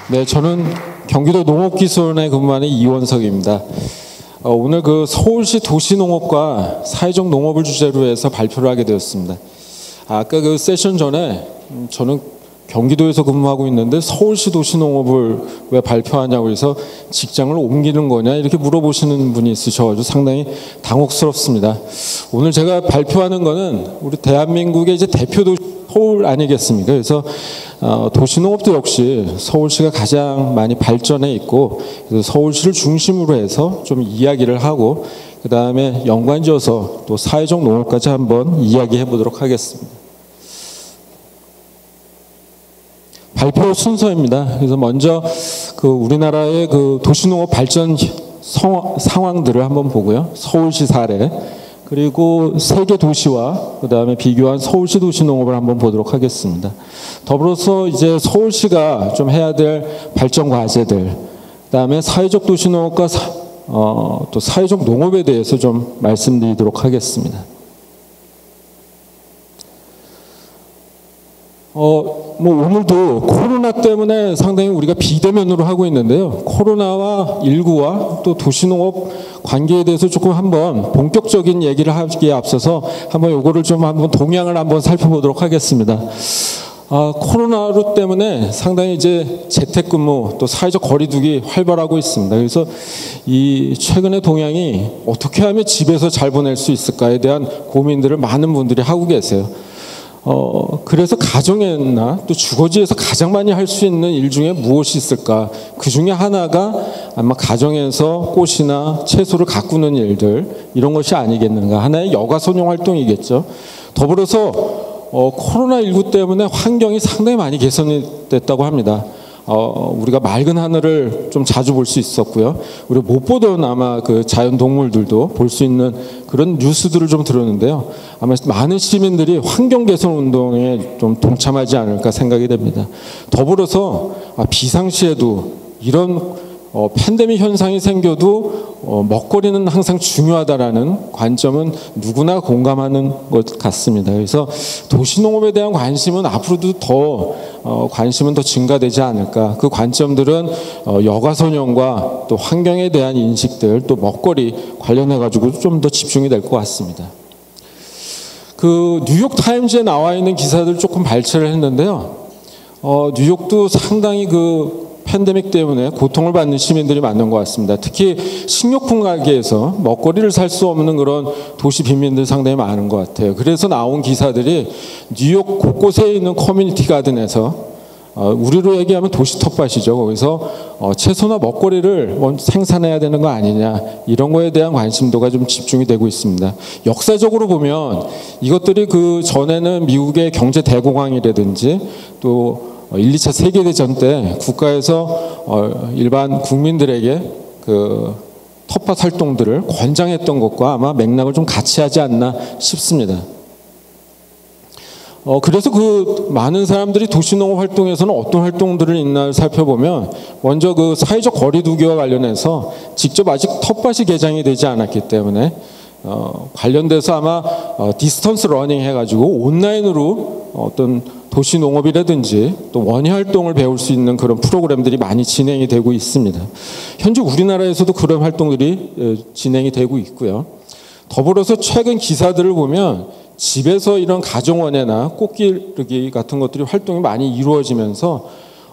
네, 저는 경기도 농업기술원에 근무하는 이원석입니다. 오늘 그 서울시 도시농업과 사회적 농업을 주제로 해서 발표를 하게 되었습니다. 아까 그 세션 전에 저는 경기도에서 근무하고 있는데 서울시 도시농업을 왜 발표하냐고 해서 직장을 옮기는 거냐 이렇게 물어보시는 분이 있으셔가지고 상당히 당혹스럽습니다. 오늘 제가 발표하는 거는 우리 대한민국의 이제 대표 도시 서울 아니겠습니까? 그래서 도시농업도 역시 서울시가 가장 많이 발전해 있고 그래서 서울시를 중심으로 해서 좀 이야기를 하고 그 다음에 연관지어서 또 사회적 농업까지 한번 이야기해 보도록 하겠습니다. 발표 순서입니다. 그래서 먼저 그 우리나라의 그 도시농업 발전 상황들을 한번 보고요. 서울시 사례, 그리고 세계 도시와 그 다음에 비교한 서울시 도시농업을 한번 보도록 하겠습니다. 더불어서 이제 서울시가 좀 해야 될 발전 과제들, 그 다음에 사회적 도시농업과 또 사회적 농업에 대해서 좀 말씀드리도록 하겠습니다. 오늘도 코로나 때문에 상당히 우리가 비대면으로 하고 있는데요. 코로나와19와 또 도시농업 관계에 대해서 조금 한번 본격적인 얘기를 하기에 앞서서 한번 요거를 좀 한번 동향을 한번 살펴보도록 하겠습니다. 코로나 때문에 상당히 이제 재택근무 또 사회적 거리두기 활발하고 있습니다. 그래서 이 최근의 동향이 어떻게 하면 집에서 잘 보낼 수 있을까에 대한 고민들을 많은 분들이 하고 계세요. 그래서 가정이나 또 주거지에서 가장 많이 할 수 있는 일 중에 무엇이 있을까? 그 중에 하나가 아마 가정에서 꽃이나 채소를 가꾸는 일들, 이런 것이 아니겠는가. 하나의 여가선용 활동이겠죠. 더불어서 코로나19 때문에 환경이 상당히 많이 개선이 됐다고 합니다. 우리가 맑은 하늘을 좀 자주 볼 수 있었고요. 우리 못 보던 아마 그 자연동물들도 볼 수 있는 그런 뉴스들을 좀 들었는데요. 아마 많은 시민들이 환경 개선 운동에 좀 동참하지 않을까 생각이 됩니다. 더불어서 비상시에도 이런 팬데믹 현상이 생겨도 먹거리는 항상 중요하다라는 관점은 누구나 공감하는 것 같습니다. 그래서 도시농업에 대한 관심은 앞으로도 더 관심은 더 증가되지 않을까. 그 관점들은 여가선용과 또 환경에 대한 인식들 또 먹거리 관련해 가지고 좀 더 집중이 될 것 같습니다. 그 뉴욕 타임즈에 나와 있는 기사들 조금 발췌를 했는데요. 뉴욕도 상당히 그 팬데믹 때문에 고통을 받는 시민들이 많은 것 같습니다. 특히 식료품 가게에서 먹거리를 살 수 없는 그런 도시 빈민들 상당히 많은 것 같아요. 그래서 나온 기사들이 뉴욕 곳곳에 있는 커뮤니티 가든에서 우리로 얘기하면 도시 텃밭이죠. 거기서 채소나 먹거리를 생산해야 되는 거 아니냐, 이런 거에 대한 관심도가 좀 집중이 되고 있습니다. 역사적으로 보면 이것들이 그 전에는 미국의 경제 대공황이라든지 또 1, 2차 세계대전 때 국가에서 일반 국민들에게 그 텃밭 활동들을 권장했던 것과 아마 맥락을 좀 같이 하지 않나 싶습니다. 그래서 그 많은 사람들이 도시농업 활동에서는 어떤 활동들을 있나 살펴보면 먼저 그 사회적 거리두기와 관련해서 직접 아직 텃밭이 개장이 되지 않았기 때문에 관련돼서 아마 디스턴스 러닝 해가지고 온라인으로 어떤 도시농업이라든지 또 원예활동을 배울 수 있는 그런 프로그램들이 많이 진행이 되고 있습니다. 현재 우리나라에서도 그런 활동들이 진행이 되고 있고요. 더불어서 최근 기사들을 보면 집에서 이런 가정원예나 꽃기르기 같은 것들이 활동이 많이 이루어지면서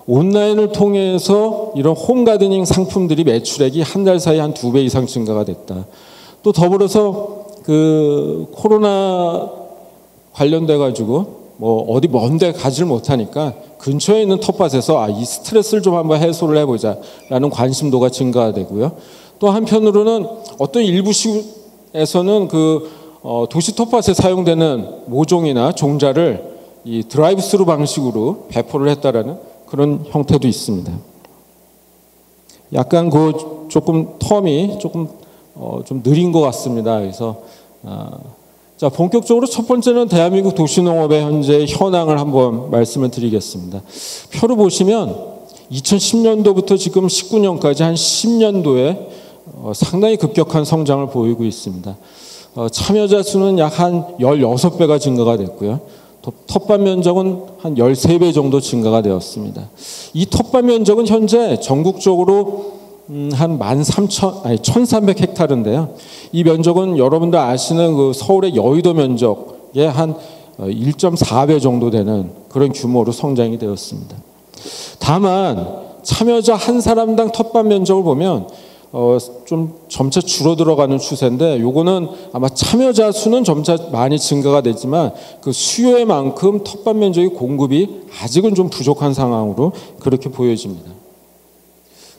온라인을 통해서 이런 홈가드닝 상품들이 매출액이 한 달 사이에 한 2배 이상 증가가 됐다. 또 더불어서 그 코로나 관련돼 가지고 어디 먼데 가지를 못하니까 근처에 있는 텃밭에서 이 스트레스를 좀 한번 해소를 해보자라는 관심도가 증가되고요. 또 한편으로는 어떤 일부 시에서는 그 도시 텃밭에 사용되는 모종이나 종자를 이 드라이브스루 방식으로 배포를 했다라는 그런 형태도 있습니다. 약간 그 조금 텀이 조금 좀 느린 것 같습니다. 그래서 자, 본격적으로 첫 번째는 대한민국 도시농업의 현재 현황을 한번 말씀을 드리겠습니다. 표를 보시면 2010년도부터 지금 19년까지 한 10년도에 상당히 급격한 성장을 보이고 있습니다. 참여자 수는 약 한 16배가 증가가 됐고요. 텃밭 면적은 한 13배 정도 증가가 되었습니다. 이 텃밭 면적은 현재 전국적으로 한 1,300헥타르인데요. 이 면적은 여러분들 아시는 그 서울의 여의도 면적의 한 1.4배 정도 되는 그런 규모로 성장이 되었습니다. 다만 참여자 한 사람당 텃밭 면적을 보면 좀 점차 줄어들어가는 추세인데, 요거는 아마 참여자 수는 점차 많이 증가가 되지만 그 수요의 만큼 텃밭 면적의 공급이 아직은 좀 부족한 상황으로 그렇게 보여집니다.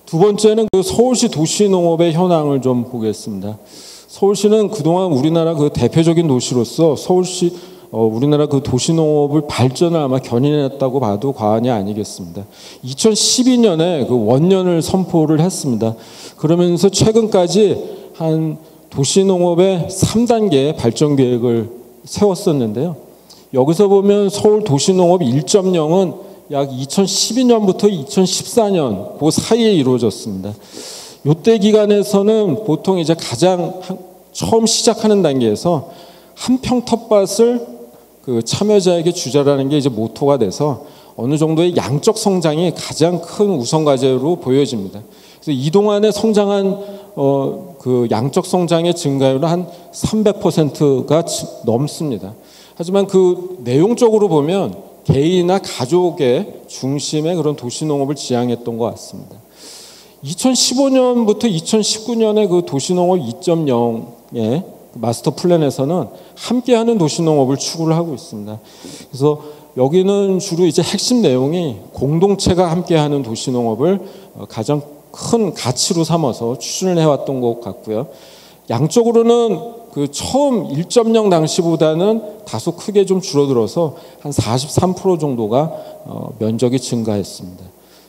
두 번째는 그 서울시 도시농업의 현황을 좀 보겠습니다. 서울시는 그동안 우리나라 그 대표적인 도시로서 우리나라 그 도시농업을 발전을 아마 견인했다고 봐도 과언이 아니겠습니다. 2012년에 그 원년을 선포를 했습니다. 그러면서 최근까지 한 도시농업의 3단계 발전 계획을 세웠었는데요. 여기서 보면 서울 도시농업 1.0은 약 2012년부터 2014년 그 사이에 이루어졌습니다. 이때 기간에서는 보통 이제 가장 처음 시작하는 단계에서 한 평 텃밭을 그 참여자에게 주자라는 게 이제 모토가 돼서 어느 정도의 양적 성장이 가장 큰 우선 과제로 보여집니다. 그래서 이 동안에 성장한 그 양적 성장의 증가율은 한 300%가 넘습니다. 하지만 그 내용적으로 보면 개인이나 가족의 중심의 그런 도시농업을 지향했던 것 같습니다. 2015년부터 2019년에 그 도시농업 2.0의 마스터 플랜에서는 함께하는 도시농업을 추구를 하고 있습니다. 그래서 여기는 주로 이제 핵심 내용이 공동체가 함께하는 도시농업을 가장 큰 가치로 삼아서 추진을 해왔던 것 같고요. 양적으로는 그 처음 1.0 당시보다는 다소 크게 좀 줄어들어서 한 43% 정도가 면적이 증가했습니다.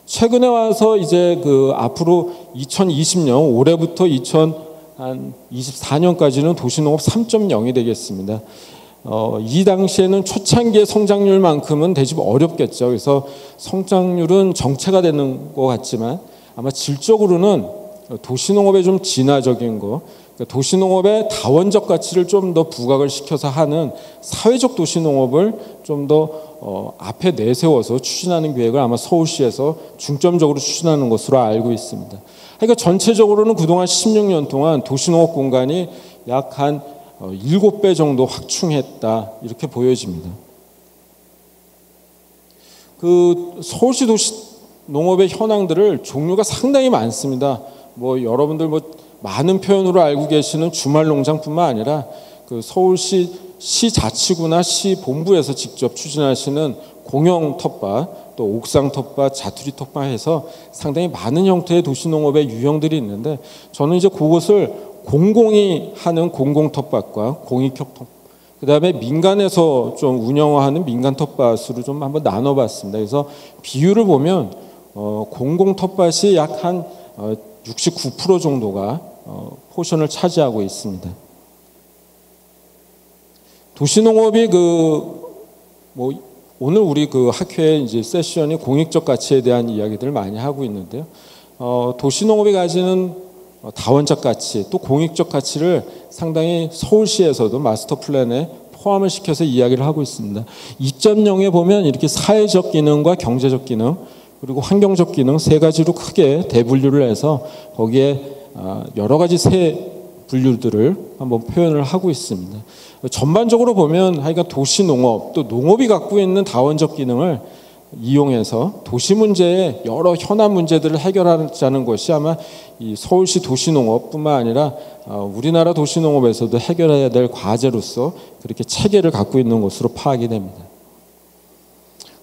최근에 와서 이제 그 앞으로 2020년 올해부터 2024년까지는 도시농업 3.0이 되겠습니다. 이 당시에는 초창기의 성장률만큼은 되지 어렵겠죠. 그래서 성장률은 정체가 되는 것 같지만 아마 질적으로는 도시농업의 좀 진화적인 거, 도시농업의 다원적 가치를 좀 더 부각을 시켜서 하는 사회적 도시농업을 좀 더 앞에 내세워서 추진하는 계획을 아마 서울시에서 중점적으로 추진하는 것으로 알고 있습니다. 그러니까 전체적으로는 그동안 16년 동안 도시농업 공간이 약 한 7배 정도 확충했다 이렇게 보여집니다. 그 서울시 도시농업의 현황들을 종류가 상당히 많습니다. 뭐 여러분들 많은 표현으로 알고 계시는 주말 농장뿐만 아니라 그 서울시 시자치구나 시 본부에서 직접 추진하시는 공영 텃밭, 또 옥상 텃밭, 자투리 텃밭 해서 상당히 많은 형태의 도시농업의 유형들이 있는데, 저는 이제 그것을 공공이 하는 공공 텃밭과 공익 텃밭, 그다음에 민간에서 좀 운영하는 민간 텃밭으로 좀 한번 나눠봤습니다. 그래서 비율을 보면 공공 텃밭이 약 한 69% 정도가 포션을 차지하고 있습니다. 도시농업이 오늘 우리 그 학회의 이제 세션이 공익적 가치에 대한 이야기들을 많이 하고 있는데요. 도시농업이 가지는 다원적 가치, 또 공익적 가치를 상당히 서울시에서도 마스터 플랜에 포함을 시켜서 이야기를 하고 있습니다. 2.0에 보면 이렇게 사회적 기능과 경제적 기능, 그리고 환경적 기능 세 가지로 크게 대분류를 해서 거기에 여러 가지 세 분류들을 한번 표현을 하고 있습니다. 전반적으로 보면 하여간 도시농업, 또 농업이 갖고 있는 다원적 기능을 이용해서 도시 문제의 여러 현안 문제들을 해결하자는 것이 아마 이 서울시 도시농업뿐만 아니라 우리나라 도시농업에서도 해결해야 될 과제로서 그렇게 체계를 갖고 있는 것으로 파악이 됩니다.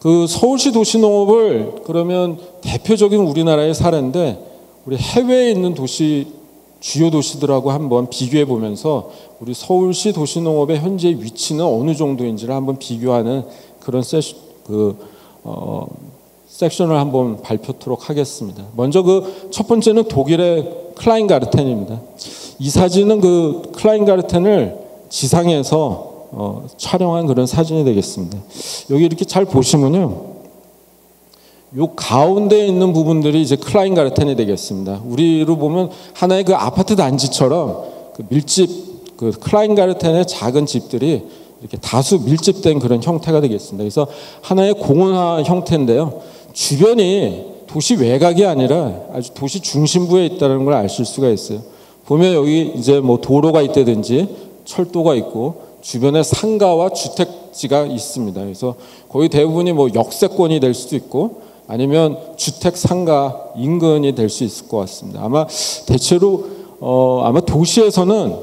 그 서울시 도시농업을 그러면 대표적인 우리나라의 사례인데, 우리 해외에 있는 주요 도시들하고 한번 비교해 보면서 우리 서울시 도시농업의 현재 위치는 어느 정도인지를 한번 비교하는 그런 섹션을 한번 발표토록 하겠습니다. 먼저 그 첫 번째는 독일의 클라인가르텐입니다. 이 사진은 그 클라인가르텐을 지상에서 촬영한 그런 사진이 되겠습니다. 여기 이렇게 잘 보시면요, 요 가운데에 있는 부분들이 이제 클라인가르텐이 되겠습니다. 우리로 보면 하나의 그 아파트 단지처럼 그 밀집, 그 클라인가르텐의 작은 집들이 이렇게 다수 밀집된 그런 형태가 되겠습니다. 그래서 하나의 공원화 형태인데요. 주변이 도시 외곽이 아니라 아주 도시 중심부에 있다는 걸 아실 수가 있어요. 보면 여기 이제 뭐 도로가 있다든지 철도가 있고 주변에 상가와 주택지가 있습니다. 그래서 거의 대부분이 뭐 역세권이 될 수도 있고 아니면 주택 상가 인근이 될 수 있을 것 같습니다. 아마 대체로 아마 도시에서는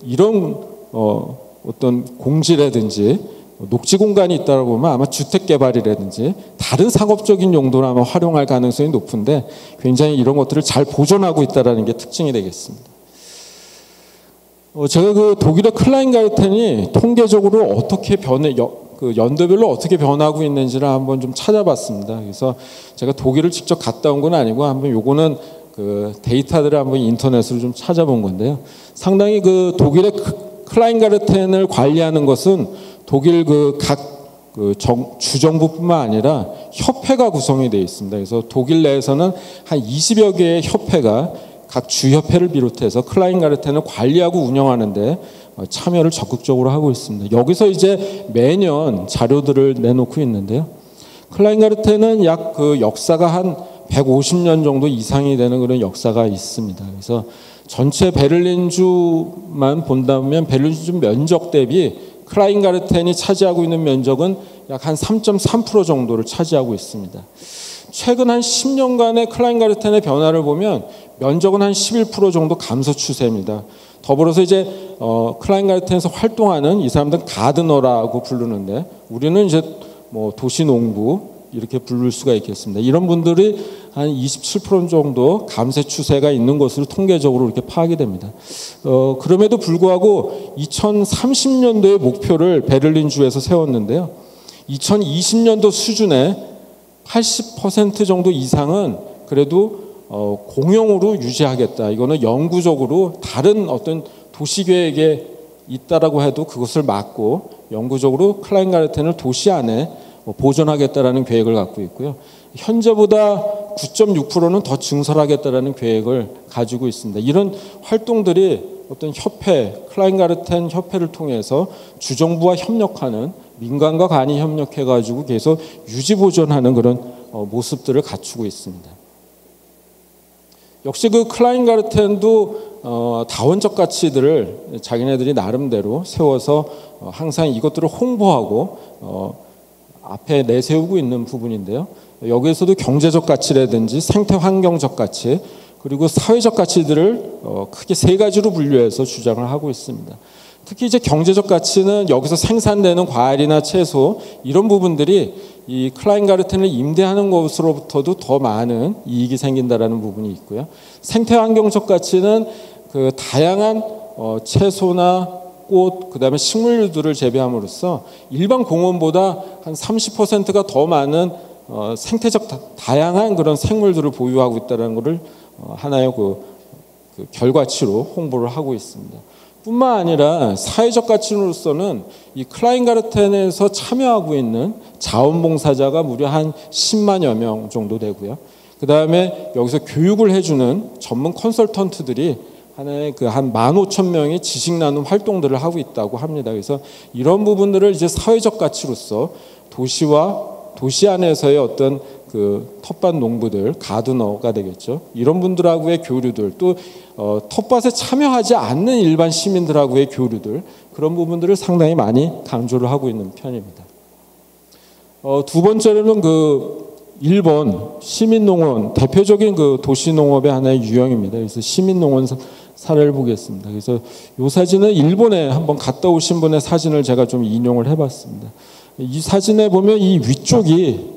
이런 어떤 공지라든지 녹지 공간이 있다고 보면 아마 주택 개발이라든지 다른 상업적인 용도로 아마 활용할 가능성이 높은데 굉장히 이런 것들을 잘 보존하고 있다는 게 특징이 되겠습니다. 제가 그 독일의 클라인가르텐이 통계적으로 어떻게 연도별로 어떻게 변하고 있는지를 한번 좀 찾아봤습니다. 그래서 제가 독일을 직접 갔다 온 건 아니고 한번 요거는 그 데이터들을 한번 인터넷으로 좀 찾아본 건데요. 상당히 그 독일의 클라인가르텐을 관리하는 것은 독일 주정부뿐만 아니라 협회가 구성이 되어 있습니다. 그래서 독일 내에서는 한 20여 개의 협회가 각 주협회를 비롯해서 클라인가르텐을 관리하고 운영하는데 참여를 적극적으로 하고 있습니다. 여기서 이제 매년 자료들을 내놓고 있는데요. 클라인가르텐은 약 역사가 한 150년 정도 이상이 되는 그런 역사가 있습니다. 그래서 전체 베를린주만 본다면 베를린주 면적 대비 클라인가르텐이 차지하고 있는 면적은 약 한 3.3% 정도를 차지하고 있습니다. 최근 한 10년간의 클라인가르텐의 변화를 보면 면적은 한 11% 정도 감소 추세입니다. 더불어서 이제 클라인가르텐에서 활동하는 이 사람들은 가드너라고 부르는데 우리는 이제 뭐 도시농부 이렇게 부를 수가 있겠습니다. 이런 분들이 한 27% 정도 감소 추세가 있는 것으로 통계적으로 이렇게 파악이 됩니다. 그럼에도 불구하고 2030년도의 목표를 베를린주에서 세웠는데요. 2020년도 수준의 80% 정도 이상은 그래도 공용으로 유지하겠다. 이거는 영구적으로 다른 어떤 도시계획에 있다라고 해도 그것을 막고 영구적으로 클라인가르텐을 도시 안에 보존하겠다라는 계획을 갖고 있고요. 현재보다 9.6%는 더 증설하겠다라는 계획을 가지고 있습니다. 이런 활동들이 어떤 협회, 클라인가르텐 협회를 통해서 주정부와 협력하는 민간과 간이 협력해가지고 계속 유지 보존하는 그런 모습들을 갖추고 있습니다. 역시 그 클라인가르텐도 다원적 가치들을 자기네들이 나름대로 세워서 항상 이것들을 홍보하고 앞에 내세우고 있는 부분인데요. 여기에서도 경제적 가치라든지 생태 환경적 가치 그리고 사회적 가치들을 크게 세 가지로 분류해서 주장을 하고 있습니다. 특히 이제 경제적 가치는 여기서 생산되는 과일이나 채소 이런 부분들이 이 클라인가르텐을 임대하는 것으로부터도 더 많은 이익이 생긴다라는 부분이 있고요. 생태 환경적 가치는 그 다양한 채소나 꽃, 그다음에 식물들을 재배함으로써 일반 공원보다 한 30%가 더 많은 생태적 다양한 그런 생물들을 보유하고 있다는 것을 하나의 그 결과치로 홍보를 하고 있습니다. 뿐만 아니라 사회적 가치로서는 이 클라인가르텐에서 참여하고 있는 자원봉사자가 무려 한 10만여 명 정도 되고요. 그다음에 여기서 교육을 해주는 전문 컨설턴트들이 하나의 한 15,000명의 지식 나눔 활동들을 하고 있다고 합니다. 그래서 이런 부분들을 이제 사회적 가치로서 도시와 도시 안에서의 어떤 그 텃밭 농부들, 가드너가 되겠죠. 이런 분들하고의 교류들, 또 텃밭에 참여하지 않는 일반 시민들하고의 교류들, 그런 부분들을 상당히 많이 강조를 하고 있는 편입니다. 두 번째로는 일본 시민농원, 대표적인 도시농업의 하나의 유형입니다. 그래서 시민농원 사례를 보겠습니다. 그래서 이 사진은 일본에 한번 갔다 오신 분의 사진을 제가 좀 인용을 해봤습니다. 이 사진에 보면 이 위쪽이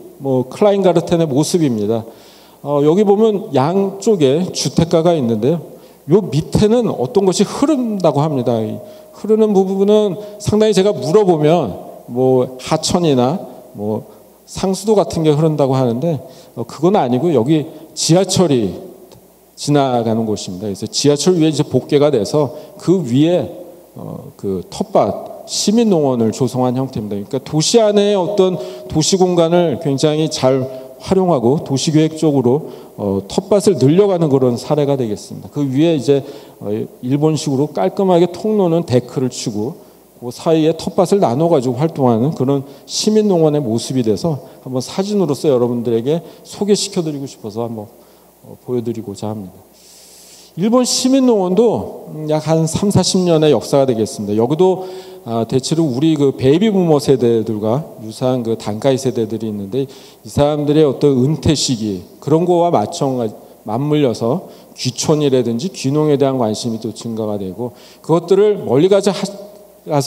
클라인가르텐의 모습입니다. 여기 보면 양쪽에 주택가가 있는데요. 요 밑에는 어떤 것이 흐른다고 합니다. 흐르는 부분은 상당히 제가 물어보면 하천이나 상수도 같은 게 흐른다고 하는데 그건 아니고 여기 지하철이 지나가는 곳입니다. 그래서 지하철 위에 이제 복개가 돼서 그 위에 그 텃밭 시민농원을 조성한 형태입니다. 그러니까 도시 안에 어떤 도시 공간을 굉장히 잘 활용하고 도시계획적으로 텃밭을 늘려가는 그런 사례가 되겠습니다. 그 위에 이제 일본식으로 깔끔하게 통로는 데크를 치고 그 사이에 텃밭을 나눠가지고 활동하는 그런 시민농원의 모습이 돼서 한번 사진으로서 여러분들에게 소개시켜드리고 싶어서 한번 보여드리고자 합니다. 일본 시민농원도 약 한 3, 40년의 역사가 되겠습니다. 여기도 대체로 우리 그 베이비 부머 세대들과 유사한 그 단카이 세대들이 있는데 이 사람들의 어떤 은퇴 시기 그런 거와 맞물려서 귀촌이라든지 귀농에 대한 관심이 또 증가가 되고 그것들을 멀리 가서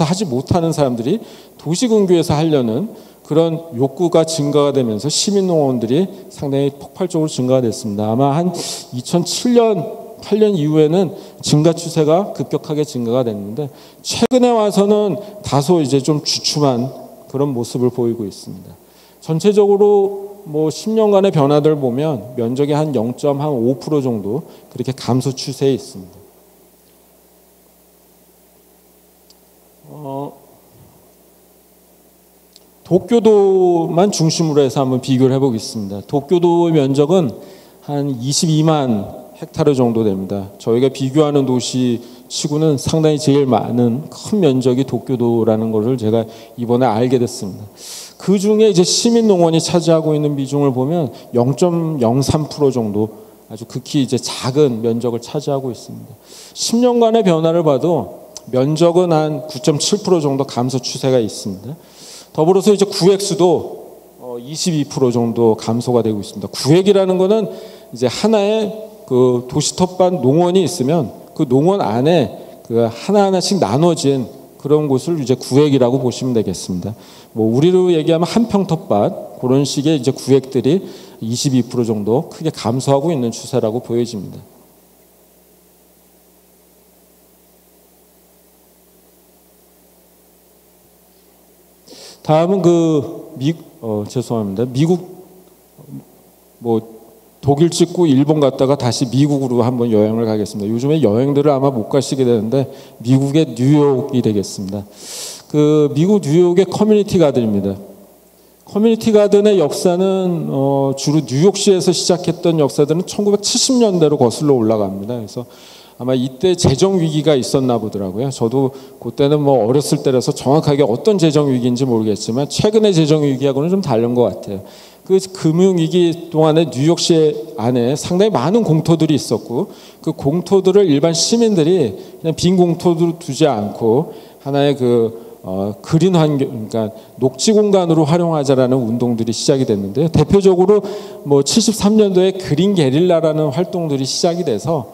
하지 못하는 사람들이 도시근교에서 하려는 그런 욕구가 증가가 되면서 시민농원들이 상당히 폭발적으로 증가가 됐습니다. 아마 한 2007년 8년 이후에는 증가 추세가 급격하게 증가가 됐는데 최근에 와서는 다소 이제 좀 주춤한 그런 모습을 보이고 있습니다. 전체적으로 뭐 10년간의 변화들 보면 면적이 한 0.5% 정도 그렇게 감소 추세에 있습니다. 도쿄도만 중심으로 해서 한번 비교를 해보겠습니다. 도쿄도의 면적은 한 22만 헥타르 정도 됩니다. 저희가 비교하는 도시 치고는 상당히 제일 많은 큰 면적이 도쿄도라는 것을 제가 이번에 알게 됐습니다. 그 중에 이제 시민농원이 차지하고 있는 비중을 보면 0.03% 정도 아주 극히 이제 작은 면적을 차지하고 있습니다. 10년간의 변화를 봐도 면적은 한 9.7% 정도 감소 추세가 있습니다. 더불어서 이제 구획수도 22% 정도 감소가 되고 있습니다. 구획이라는 거는 이제 하나의 그 도시 텃밭 농원이 있으면 그 농원 안에 그 하나하나씩 나눠진 그런 곳을 이제 구획이라고 보시면 되겠습니다. 뭐 우리로 얘기하면 한평 텃밭 그런 식의 이제 구획들이 22% 정도 크게 감소하고 있는 추세라고 보여집니다. 다음은 죄송합니다. 미국 독일 찍고 일본 갔다가 다시 미국으로 한번 여행을 가겠습니다. 요즘에 여행들을 아마 못 가시게 되는데 미국의 뉴욕이 되겠습니다. 그 미국 뉴욕의 커뮤니티 가든입니다. 커뮤니티 가든의 역사는 주로 뉴욕시에서 시작했던 역사들은 1970년대로 거슬러 올라갑니다. 그래서 아마 이때 재정 위기가 있었나 보더라고요. 저도 그때는 뭐 어렸을 때라서 정확하게 어떤 재정 위기인지 모르겠지만 최근의 재정 위기하고는 좀 다른 것 같아요. 그 금융위기 동안에 뉴욕시 안에 상당히 많은 공터들이 있었고 그 공터들을 일반 시민들이 그냥 빈 공터로 두지 않고 하나의 그린 환경, 그러니까 녹지 공간으로 활용하자라는 운동들이 시작이 됐는데 대표적으로 뭐 73년도에 그린 게릴라라는 활동들이 시작이 돼서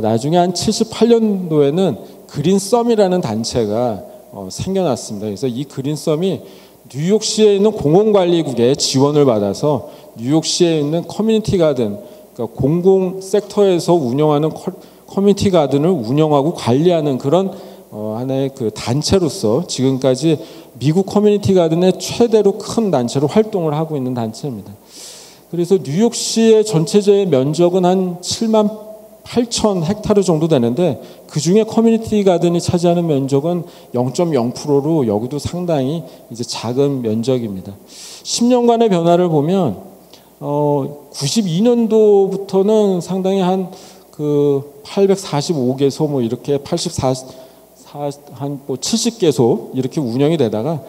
나중에 한 78년도에는 그린썸이라는 단체가 생겨났습니다. 그래서 이 그린썸이 뉴욕시에 있는 공원관리국의 지원을 받아서 뉴욕시에 있는 커뮤니티 가든, 그러니까 공공 섹터에서 운영하는 커뮤니티 가든을 운영하고 관리하는 그런 하나의 그 단체로서 지금까지 미국 커뮤니티 가든의 최대로 큰 단체로 활동을 하고 있는 단체입니다. 그래서 뉴욕시의 전체적인 면적은 한 7만 8천 헥타르 정도 되는데 그중에 커뮤니티 가든이 차지하는 면적은 0.0%로 여기도 상당히 이제 작은 면적입니다. 10년간의 변화를 보면 92년도부터는 상당히 한 그 845개소 뭐 이렇게 70개소 이렇게 운영이 되다가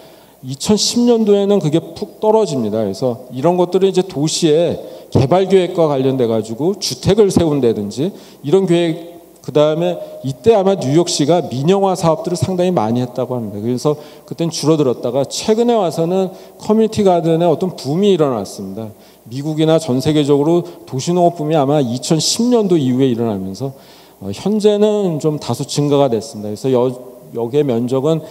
2010년도에는 그게 푹 떨어집니다. 그래서 이런 것들은 이제 도시의 개발 계획과 관련돼 가지고 주택을 세운다든지 이런 계획, 그 다음에 이때 아마 뉴욕시가 민영화 사업들을 상당히 많이 했다고 합니다. 그래서 그땐 줄어들었다가 최근에 와서는 커뮤니티 가든의 어떤 붐이 일어났습니다. 미국이나 전 세계적으로 도시농업 붐이 아마 2010년도 이후에 일어나면서 현재는 좀 다소 증가가 됐습니다. 그래서 여기의 면적은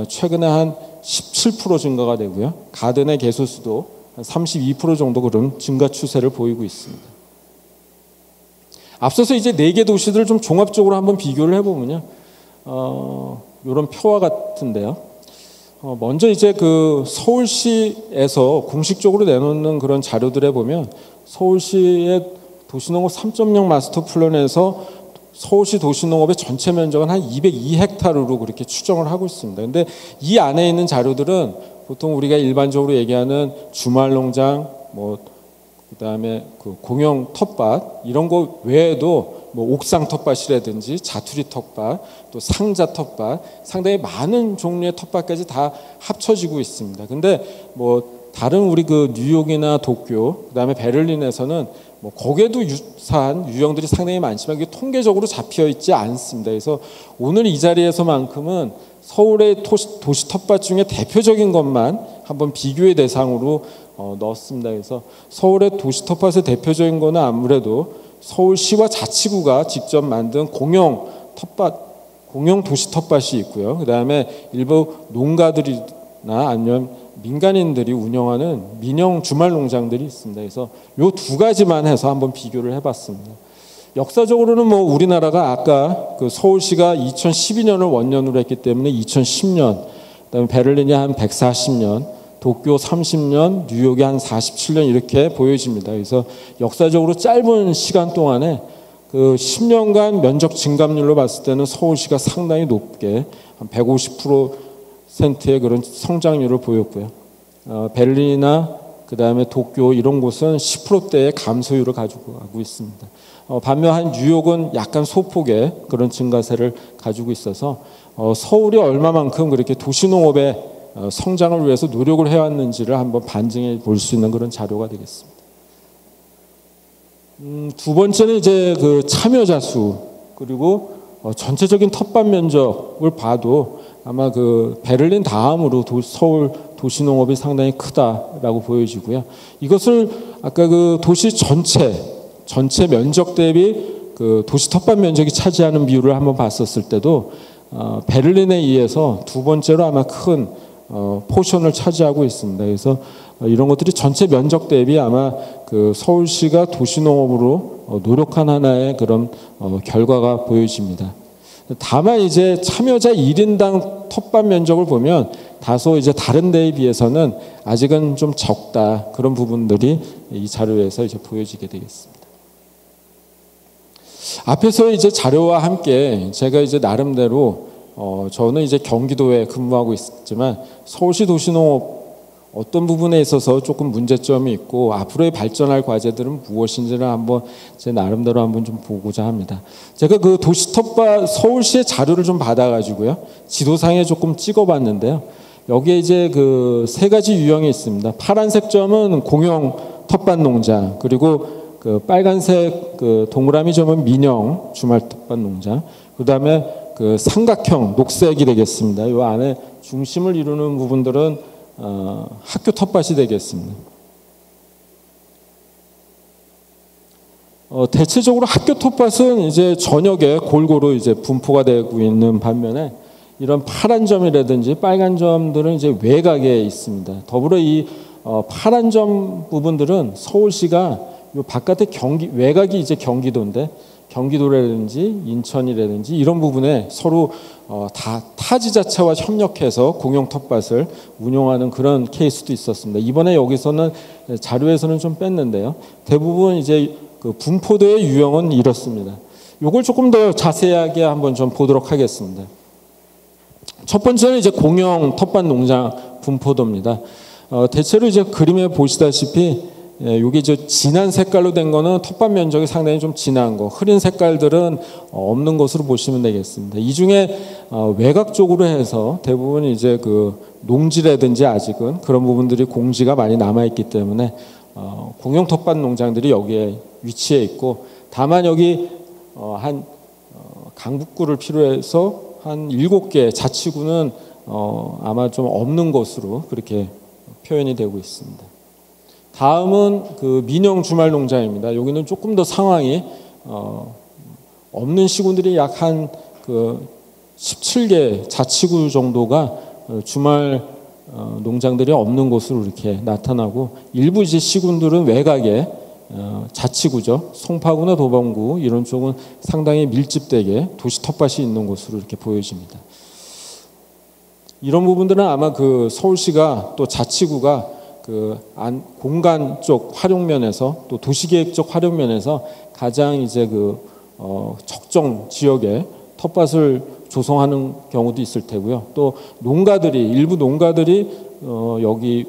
최근에 한 17% 증가가 되고요. 가든의 개소수도 한 32% 정도 그런 증가 추세를 보이고 있습니다. 앞서서 이제 4개 도시들을 좀 종합적으로 한번 비교를 해보면요. 이런 표와 같은데요. 먼저 이제 그 서울시에서 공식적으로 내놓는 그런 자료들에 보면 서울시의 도시농업 3.0 마스터 플랜에서 서울시 도시농업의 전체 면적은 한 202헥타르로 그렇게 추정을 하고 있습니다. 근데 이 안에 있는 자료들은 보통 우리가 일반적으로 얘기하는 주말농장, 그다음에 그 공영 텃밭 이런 거 외에도 뭐 옥상 텃밭이라든지 자투리 텃밭, 또 상자 텃밭, 상당히 많은 종류의 텃밭까지 다 합쳐지고 있습니다. 근데 뭐 다른 우리 그 뉴욕이나 도쿄, 그다음에 베를린에서는 뭐 거기에도 유사한 유형들이 상당히 많지만 이게 통계적으로 잡혀 있지 않습니다. 그래서 오늘 이 자리에서만큼은 서울의 도시 텃밭 중에 대표적인 것만 한번 비교의 대상으로 넣었습니다. 그래서 서울의 도시 텃밭의 대표적인 거는 아무래도 서울시와 자치구가 직접 만든 공영 도시 텃밭이 있고요. 그다음에 일부 농가들이나 아니면 민간인들이 운영하는 민영 주말 농장들이 있습니다. 그래서 요 두 가지만 해서 한번 비교를 해봤습니다. 역사적으로는 뭐 우리나라가 아까 그 서울시가 2012년을 원년으로 했기 때문에 2010년, 그다음에 베를린이 한 140년, 도쿄 30년, 뉴욕이 한 47년 이렇게 보여집니다. 그래서 역사적으로 짧은 시간 동안에 그 10년간 면적 증감률로 봤을 때는 서울시가 상당히 높게 한 150%의 그런 성장률을 보였고요. 베를린이나 그다음에 도쿄 이런 곳은 10%대의 감소율을 가지고 가고 있습니다. 반면 한 뉴욕은 약간 소폭의 그런 증가세를 가지고 있어서 서울이 얼마만큼 그렇게 도시농업의 성장을 위해서 노력을 해왔는지를 한번 반증해 볼 수 있는 그런 자료가 되겠습니다. 두 번째는 이제 그 참여자 수, 그리고 전체적인 텃밭 면적을 봐도 아마 그 베를린 다음으로 서울 도시농업이 상당히 크다라고 보여지고요. 이것을 아까 그 도시 전체 면적 대비 그 도시 텃밭 면적이 차지하는 비율을 한번 봤었을 때도 베를린에 의해서 두 번째로 아마 큰 포션을 차지하고 있습니다. 그래서 이런 것들이 전체 면적 대비 아마 그 서울시가 도시농업으로 노력한 하나의 그런 결과가 보여집니다. 다만 이제 참여자 1인당 텃밭 면적을 보면 다소 이제 다른 데에 비해서는 아직은 좀 적다, 그런 부분들이 이 자료에서 이제 보여지게 되겠습니다. 앞에서 이제 자료와 함께 제가 이제 나름대로 저는 이제 경기도에 근무하고 있지만 서울시 도시농업 어떤 부분에 있어서 조금 문제점이 있고 앞으로의 발전할 과제들은 무엇인지를 한번 제 나름대로 한번 좀 보고자 합니다. 제가 그 도시 텃밭 서울시의 자료를 좀 받아가지고요, 지도상에 조금 찍어봤는데요. 여기에 이제 그 세 가지 유형이 있습니다. 파란색 점은 공영 텃밭 농장, 그리고 그 빨간색 그 동그라미 점은 민영 주말 텃밭 농장, 그다음에 그 삼각형 녹색이 되겠습니다. 이 안에 중심을 이루는 부분들은 학교 텃밭이 되겠습니다. 대체적으로 학교 텃밭은 이제 전역에 골고루 이제 분포가 되고 있는 반면에 이런 파란 점이라든지 빨간 점들은 이제 외곽에 있습니다. 더불어 이 파란 점 부분들은 서울시가 요 바깥에 외곽이 이제 경기도인데 경기도라든지 인천이라든지 이런 부분에 서로 다 타지자체와 협력해서 공영 텃밭을 운영하는 그런 케이스도 있었습니다. 이번에 여기서는 자료에서는 좀 뺐는데요. 대부분 이제 그 분포도의 유형은 이렇습니다. 이걸 조금 더 자세하게 한번 좀 보도록 하겠습니다. 첫 번째는 이제 공영 텃밭 농장 분포도입니다. 대체로 이제 그림에 보시다시피 이게 저 진한 색깔로 된 거는 텃밭 면적이 상당히 좀 진한 거, 흐린 색깔들은 없는 것으로 보시면 되겠습니다. 이 중에 외곽 쪽으로 해서 대부분 이제 그 농지라든지 아직은 그런 부분들이 공지가 많이 남아 있기 때문에 공영 텃밭 농장들이 여기에 위치해 있고, 다만 여기 한 강북구를 필요해서 한 7개 자치구는 아마 좀 없는 것으로 그렇게 표현이 되고 있습니다. 다음은 그 민영 주말 농장입니다. 여기는 조금 더 상황이 없는 시군들이 약 한 그 17개 자치구 정도가 주말 농장들이 없는 곳으로 이렇게 나타나고, 일부 이제 시군들은 외곽에 자치구죠. 송파구나 도봉구 이런 쪽은 상당히 밀집되게 도시 텃밭이 있는 곳으로 이렇게 보여집니다. 이런 부분들은 아마 그 서울시가 또 자치구가 그 공간 쪽 활용면에서 또 도시계획 쪽 활용면에서 가장 이제 그 적정 지역에 텃밭을 조성하는 경우도 있을 테고요. 또 일부 농가들이 여기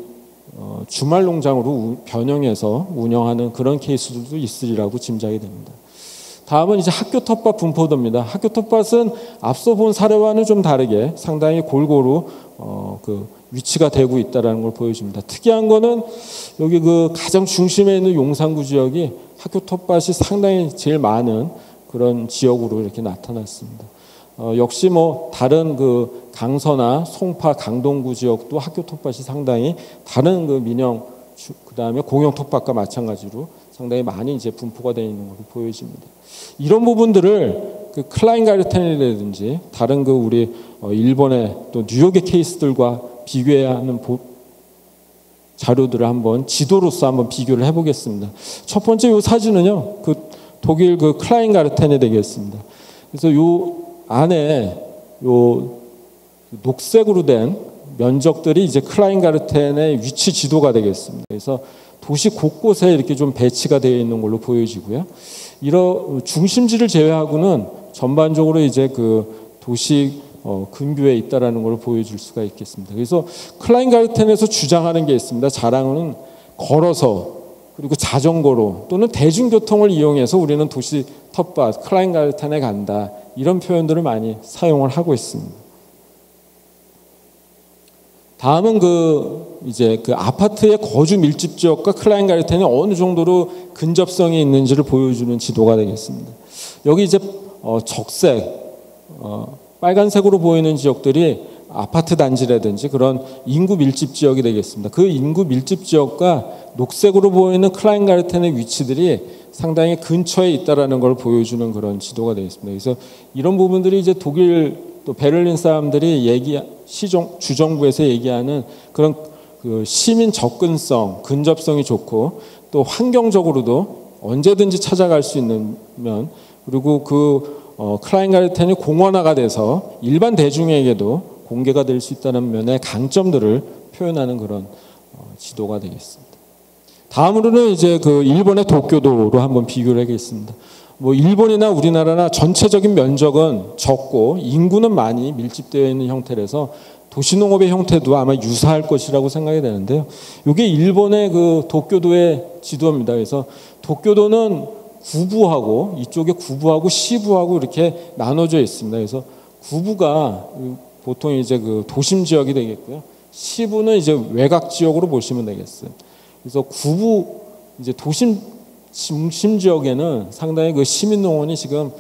주말 농장으로 변형해서 운영하는 그런 케이스들도 있으리라고 짐작이 됩니다. 다음은 이제 학교 텃밭 분포도입니다. 학교 텃밭은 앞서 본 사례와는 좀 다르게 상당히 골고루 그 위치가 되고 있다는 걸 보여줍니다. 특이한 거는 여기 그 가장 중심에 있는 용산구 지역이 학교 텃밭이 상당히 제일 많은 그런 지역으로 이렇게 나타났습니다. 역시 뭐 다른 그 강서나 송파, 강동구 지역도 학교 텃밭이 상당히 다른 그 민영 그다음에 공영 텃밭과 마찬가지로 상당히 많이 이제 분포가 되어 있는 것으로 보여집니다. 이런 부분들을 그 클라인가르텐이라든지 다른 그 우리 일본의 또 뉴욕의 케이스들과 비교해야 하는 자료들을 한번 지도로서 한번 비교를 해보겠습니다. 첫 번째 이 사진은요, 그 독일 그 클라인가르텐이 되겠습니다. 그래서 요 안에 요 녹색으로 된 면적들이 이제 클라인가르텐의 위치 지도가 되겠습니다. 그래서 도시 곳곳에 이렇게 좀 배치가 되어 있는 걸로 보여지고요. 이런 중심지를 제외하고는 전반적으로 이제 그 도시 근교에 있다라는 걸 보여줄 수가 있겠습니다. 그래서 클라인가르텐에서 주장하는 게 있습니다. 자랑은 걸어서 그리고 자전거로 또는 대중교통을 이용해서 우리는 도시 텃밭 클라인가르텐에 간다. 이런 표현들을 많이 사용을 하고 있습니다. 다음은 이제 그 아파트의 거주 밀집 지역과 클라인가르텐이 어느 정도로 근접성이 있는지를 보여주는 지도가 되겠습니다. 여기 이제 적색, 빨간색으로 보이는 지역들이 아파트 단지라든지 그런 인구 밀집 지역이 되겠습니다. 그 인구 밀집 지역과 녹색으로 보이는 클라인가르텐의 위치들이 상당히 근처에 있다라는 걸 보여주는 그런 지도가 되겠습니다. 그래서 이런 부분들이 이제 독일 또 베를린 사람들이 주정부에서 얘기하는 그런 그 시민 접근성, 근접성이 좋고 또 환경적으로도 언제든지 찾아갈 수 있는 면, 그리고 클라인가르텐이 공원화가 돼서 일반 대중에게도 공개가 될 수 있다는 면의 강점들을 표현하는 그런 지도가 되겠습니다. 다음으로는 이제 그 일본의 도쿄도로 한번 비교를 하겠습니다. 뭐 일본이나 우리나라나 전체적인 면적은 적고 인구는 많이 밀집되어 있는 형태라서 도시농업의 형태도 아마 유사할 것이라고 생각이 되는데요. 이게 일본의 그 도쿄도의 지도입니다. 그래서 도쿄도는 구부하고 이쪽에 구부하고 시부하고 이렇게 나눠져 있습니다. 그래서 구부가 보통 이제 그 도심 지역이 되겠고요. 시부는 이제 외곽 지역으로 보시면 되겠어요. 그래서 구부 이제 도심 중심 지역에는 상당히 그 시민농원이 지금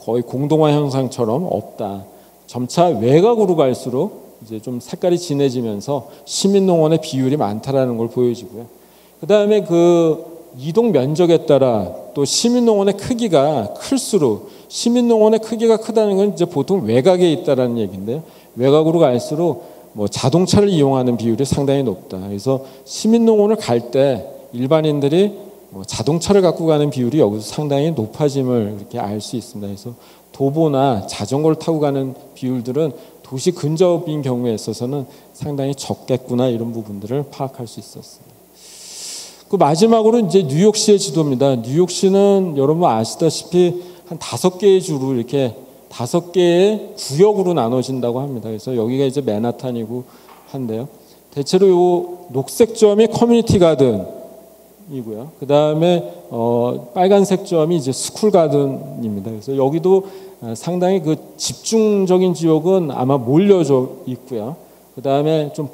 거의 공동화 현상처럼 없다. 점차 외곽으로 갈수록 이제 좀 색깔이 진해지면서 시민농원의 비율이 많다라는 걸 보여지고요. 그 다음에 그 이동 면적에 따라 또 시민농원의 크기가 클수록 시민농원의 크기가 크다는 건 이제 보통 외곽에 있다라는 얘기인데요. 외곽으로 갈수록 뭐 자동차를 이용하는 비율이 상당히 높다. 그래서 시민농원을 갈 때 일반인들이 자동차를 갖고 가는 비율이 여기서 상당히 높아짐을 이렇게 알 수 있습니다. 그래서 도보나 자전거를 타고 가는 비율들은 도시 근접인 경우에 있어서는 상당히 적겠구나 이런 부분들을 파악할 수 있었습니다. 그 마지막으로 이제 뉴욕시의 지도입니다. 뉴욕시는 여러분 아시다시피 한 5개의 주로 이렇게 5개의 구역으로 나눠진다고 합니다. 그래서 여기가 이제 맨하탄이고 한데요. 대체로 요 녹색 점이 커뮤니티 가든이고요. 그 다음에 빨간색 점이 이제 스쿨 가든입니다. 그래서 여기도 상당히 그 집중적인 지역은 아마 몰려져 있고요. 그 다음에 좀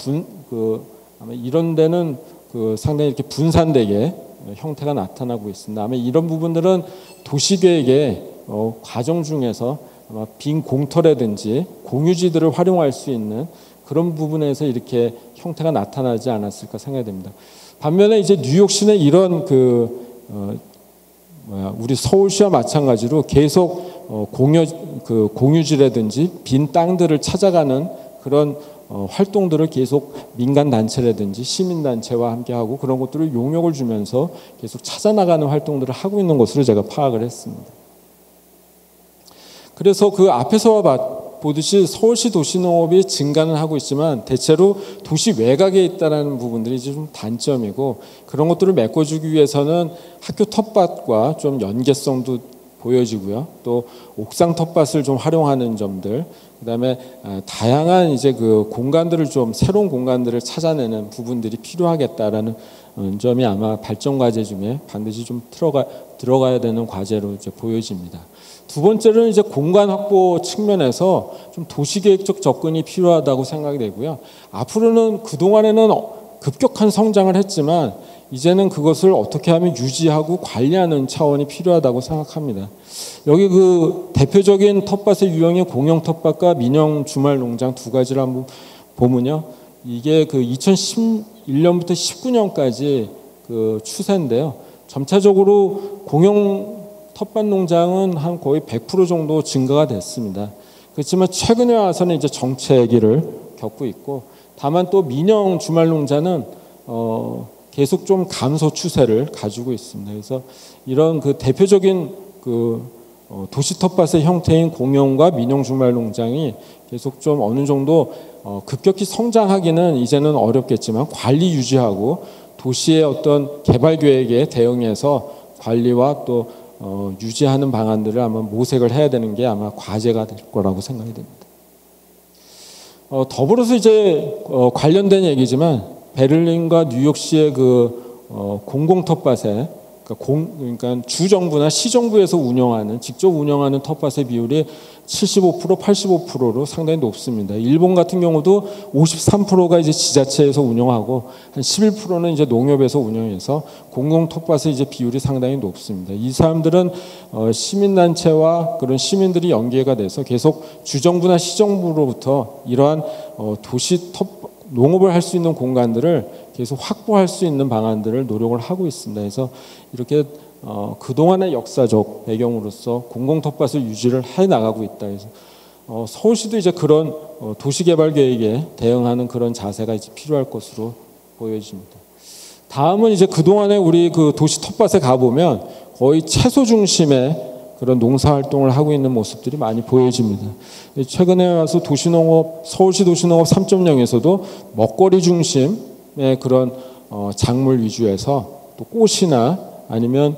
아마 이런 데는 그 상당히 이렇게 분산되게 형태가 나타나고 있습니다. 아마 이런 부분들은 도시계획의 과정 중에서 아마 빈 공터라든지 공유지들을 활용할 수 있는 그런 부분에서 이렇게 형태가 나타나지 않았을까 생각이 됩니다. 반면에 이제 뉴욕시는 이런 우리 서울시와 마찬가지로 계속 공유지라든지 빈 땅들을 찾아가는 그런 활동들을 계속 민간단체라든지 시민단체와 함께하고 그런 것들을 용역을 주면서 계속 찾아나가는 활동들을 하고 있는 것으로 제가 파악을 했습니다. 그래서 그 앞에서 보듯이 서울시 도시농업이 증가는 하고 있지만 대체로 도시 외곽에 있다는 부분들이 좀 단점이고 그런 것들을 메꿔주기 위해서는 학교 텃밭과 좀 연계성도 보여지고요. 또 옥상 텃밭을 좀 활용하는 점들, 그다음에 다양한 이제 그 공간들을 좀 새로운 공간들을 찾아내는 부분들이 필요하겠다라는 점이 아마 발전 과제 중에 반드시 좀 들어가야 되는 과제로 이제 보여집니다. 두 번째로는 이제 공간 확보 측면에서 좀 도시계획적 접근이 필요하다고 생각이 되고요. 앞으로는 그동안에는 급격한 성장을 했지만 이제는 그것을 어떻게 하면 유지하고 관리하는 차원이 필요하다고 생각합니다. 여기 그 대표적인 텃밭의 유형이 공영 텃밭과 민영 주말 농장 두 가지를 한번 보면요. 이게 그 2011년부터 19년까지 그 추세인데요. 점차적으로 공영 텃밭 농장은 한 거의 100% 정도 증가가 됐습니다. 그렇지만 최근에 와서는 이제 정체기를 겪고 있고, 다만 또 민영 주말 농자는 계속 좀 감소 추세를 가지고 있습니다. 그래서 이런 그 대표적인 그 도시 텃밭의 형태인 공영과 민영 주말 농장이 계속 좀 어느 정도 급격히 성장하기는 이제는 어렵겠지만 관리 유지하고 도시의 어떤 개발 계획에 대응해서 관리와 또 유지하는 방안들을 아마 모색을 해야 되는 게 아마 과제가 될 거라고 생각이 됩니다. 더불어서 이제 관련된 얘기지만 베를린과 뉴욕시의 그 공공 텃밭에 그러니까 주정부나 시정부에서 운영하는 직접 운영하는 텃밭의 비율이 75%, 85%로 상당히 높습니다. 일본 같은 경우도 53%가 이제 지자체에서 운영하고 한 11%는 이제 농협에서 운영해서 공공 텃밭의 이제 비율이 상당히 높습니다. 이 사람들은 시민단체와 그런 시민들이 연계가 돼서 계속 주정부나 시정부로부터 이러한 도시 농업을 할 수 있는 공간들을 계속 확보할 수 있는 방안들을 노력을 하고 있습니다. 그래서 이렇게 그동안의 역사적 배경으로서 공공 텃밭을 유지를 해 나가고 있다. 그래서 서울시도 이제 그런 도시개발 계획에 대응하는 그런 자세가 이제 필요할 것으로 보여집니다. 다음은 이제 그동안에 우리 그 도시 텃밭에 가보면 거의 채소 중심의 그런 농사 활동을 하고 있는 모습들이 많이 보여집니다. 최근에 와서 도시농업, 서울시 도시농업 3.0에서도 먹거리 중심의 그런 작물 위주에서 또 꽃이나 아니면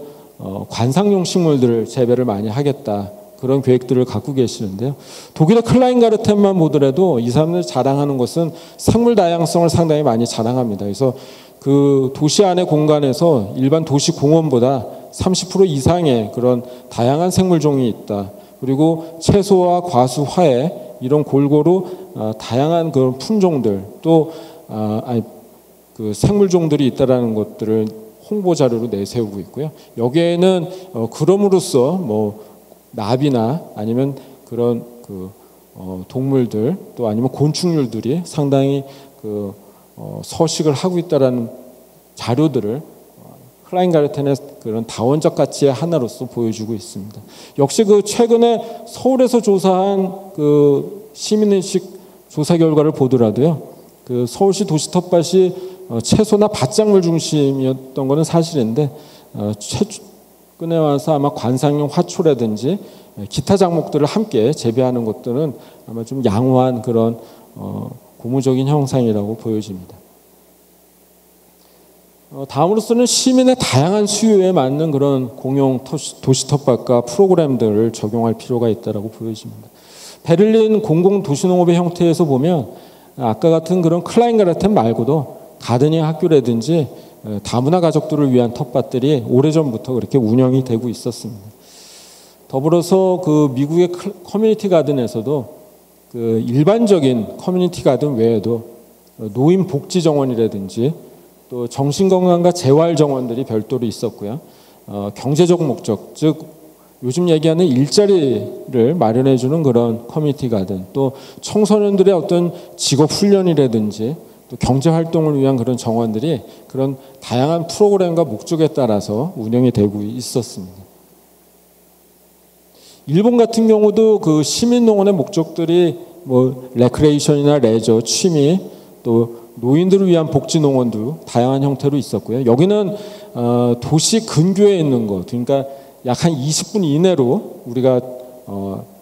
관상용 식물들을 재배를 많이 하겠다. 그런 계획들을 갖고 계시는데요. 독일의 클라인가르텐만 보더라도 이 사람들 자랑하는 것은 생물 다양성을 상당히 많이 자랑합니다. 그래서 그 도시 안의 공간에서 일반 도시 공원보다 30% 이상의 그런 다양한 생물종이 있다. 그리고 채소와 과수, 화해 이런 골고루 다양한 그런 품종들 또 그 생물종들이 있다라는 것들을 홍보 자료로 내세우고 있고요. 여기에는 그럼으로써 뭐 나비나 아니면 그런 그 동물들 또 아니면 곤충류들이 상당히 그 서식을 하고 있다라는 자료들을 클라인가르텐의 그런 다원적 가치의 하나로서 보여주고 있습니다. 역시 그 최근에 서울에서 조사한 그 시민의식 조사 결과를 보더라도요, 그 서울시 도시 텃밭이 채소나 밭작물 중심이었던 것은 사실인데 최근에 와서 아마 관상용 화초라든지 기타 작목들을 함께 재배하는 것들은 아마 좀 양호한 그런 고무적인 형상이라고 보여집니다. 다음으로서는 시민의 다양한 수요에 맞는 그런 공용 도시 텃밭과 프로그램들을 적용할 필요가 있다고 보여집니다. 베를린 공공 도시농업의 형태에서 보면 아까 같은 그런 클라인가르텐 말고도 가드닝 학교라든지 다문화 가족들을 위한 텃밭들이 오래전부터 그렇게 운영이 되고 있었습니다. 더불어서 그 미국의 커뮤니티 가든에서도 그 일반적인 커뮤니티 가든 외에도 노인 복지 정원이라든지 또 정신건강과 재활 정원들이 별도로 있었고요. 경제적 목적, 즉 요즘 얘기하는 일자리를 마련해 주는 그런 커뮤니티 가든, 또 청소년들의 어떤 직업 훈련이라든지 또 경제 활동을 위한 그런 정원들이 그런 다양한 프로그램과 목적에 따라서 운영이 되고 있었습니다. 일본 같은 경우도 그 시민농원의 목적들이 뭐 레크레이션이나 레저, 취미, 또 노인들을 위한 복지농원도 다양한 형태로 있었고요. 여기는 도시 근교에 있는 것, 그러니까 약 한 20분 이내로 우리가